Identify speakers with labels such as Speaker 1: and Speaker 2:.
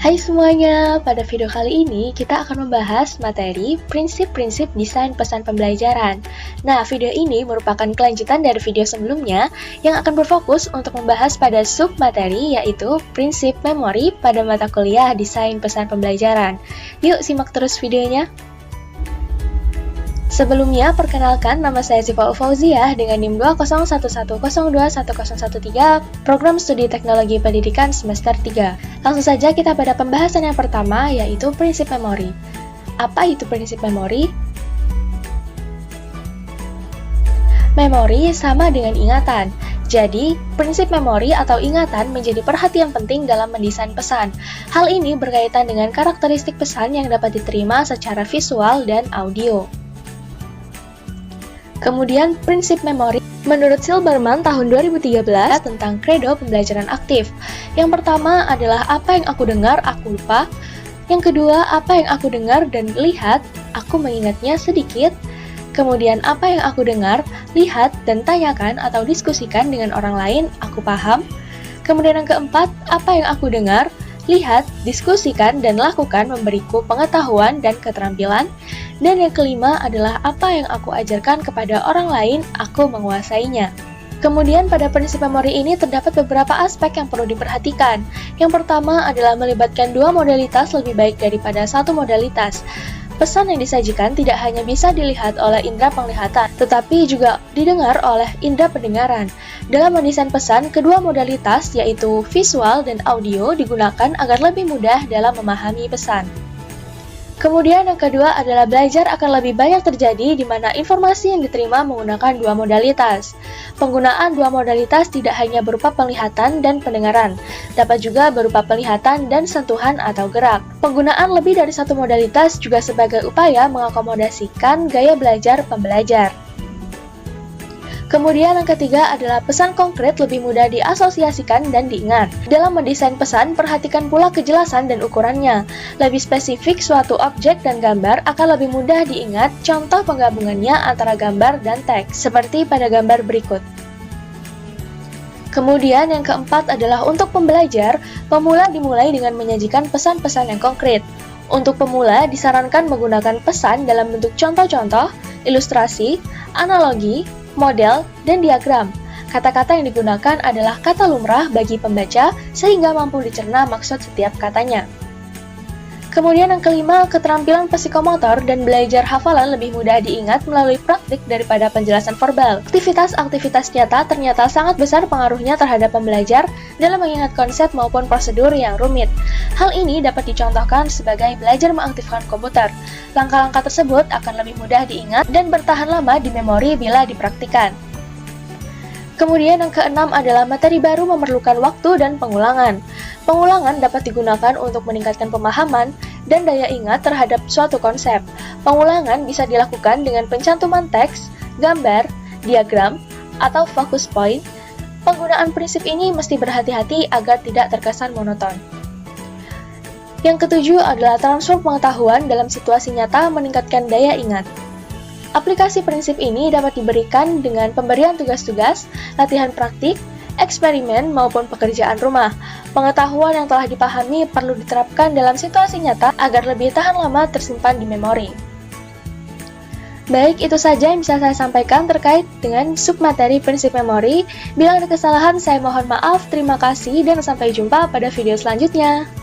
Speaker 1: Hai semuanya, pada video kali ini kita akan membahas materi prinsip-prinsip desain pesan pembelajaran. Nah, video ini merupakan kelanjutan dari video sebelumnya yang akan berfokus untuk membahas pada sub-materi yaitu prinsip memori pada mata kuliah desain pesan pembelajaran. Yuk simak terus videonya. Sebelumnya, perkenalkan nama saya Ziva Fauziah dengan NIM 20110210113, Program Studi Teknologi Pendidikan semester 3. Langsung saja kita pada pembahasan yang pertama, yaitu prinsip memori. Apa itu prinsip memori? Memori sama dengan ingatan. Jadi, prinsip memori atau ingatan menjadi perhatian penting dalam mendesain pesan. Hal ini berkaitan dengan karakteristik pesan yang dapat diterima secara visual dan audio. Kemudian, prinsip memori menurut Silberman tahun 2013 tentang kredo pembelajaran aktif. Yang pertama adalah apa yang aku dengar, aku lupa. Yang kedua, apa yang aku dengar dan lihat, aku mengingatnya sedikit. Kemudian, apa yang aku dengar, lihat, dan tanyakan atau diskusikan dengan orang lain, aku paham. Kemudian yang keempat, apa yang aku dengar, lihat, diskusikan, dan lakukan memberiku pengetahuan dan keterampilan. Dan yang kelima adalah apa yang aku ajarkan kepada orang lain, aku menguasainya. Kemudian pada prinsip memori ini terdapat beberapa aspek yang perlu diperhatikan. Yang pertama adalah melibatkan dua modalitas lebih baik daripada satu modalitas. Pesan yang disajikan tidak hanya bisa dilihat oleh indera penglihatan, tetapi juga didengar oleh indera pendengaran. Dalam mendesain pesan, kedua modalitas yaitu visual dan audio digunakan agar lebih mudah dalam memahami pesan. Kemudian yang kedua adalah belajar akan lebih banyak terjadi di mana informasi yang diterima menggunakan dua modalitas. Penggunaan dua modalitas tidak hanya berupa penglihatan dan pendengaran, dapat juga berupa penglihatan dan sentuhan atau gerak. Penggunaan lebih dari satu modalitas juga sebagai upaya mengakomodasikan gaya belajar pembelajar. Kemudian yang ketiga adalah pesan konkret lebih mudah diasosiasikan dan diingat. Dalam mendesain pesan, perhatikan pula kejelasan dan ukurannya. Lebih spesifik, suatu objek dan gambar akan lebih mudah diingat, contoh penggabungannya antara gambar dan teks, seperti pada gambar berikut. Kemudian yang keempat adalah untuk pembelajar, pemula dimulai dengan menyajikan pesan-pesan yang konkret. Untuk pemula, disarankan menggunakan pesan dalam bentuk contoh-contoh, ilustrasi, analogi, model, dan diagram. Kata-kata yang digunakan adalah kata lumrah bagi pembaca sehingga mampu dicerna maksud setiap katanya. Kemudian yang kelima, keterampilan psikomotor dan belajar hafalan lebih mudah diingat melalui praktik daripada penjelasan verbal. Aktivitas nyata ternyata sangat besar pengaruhnya terhadap pembelajar dalam mengingat konsep maupun prosedur yang rumit. Hal ini dapat dicontohkan sebagai belajar mengaktifkan komputer. Langkah-langkah tersebut akan lebih mudah diingat dan bertahan lama di memori bila dipraktikkan. Kemudian yang keenam adalah materi baru memerlukan waktu dan pengulangan. Pengulangan dapat digunakan untuk meningkatkan pemahaman dan daya ingat terhadap suatu konsep. Pengulangan bisa dilakukan dengan pencantuman teks, gambar, diagram, atau focus point. Penggunaan prinsip ini mesti berhati-hati agar tidak terkesan monoton. Yang ketujuh adalah transfer pengetahuan dalam situasi nyata meningkatkan daya ingat. Aplikasi prinsip ini dapat diberikan dengan pemberian tugas-tugas, latihan praktik, eksperimen, maupun pekerjaan rumah. Pengetahuan yang telah dipahami perlu diterapkan dalam situasi nyata agar lebih tahan lama tersimpan di memori. Baik, itu saja yang bisa saya sampaikan terkait dengan submateri prinsip memori. Bila ada kesalahan, saya mohon maaf. Terima kasih dan sampai jumpa pada video selanjutnya.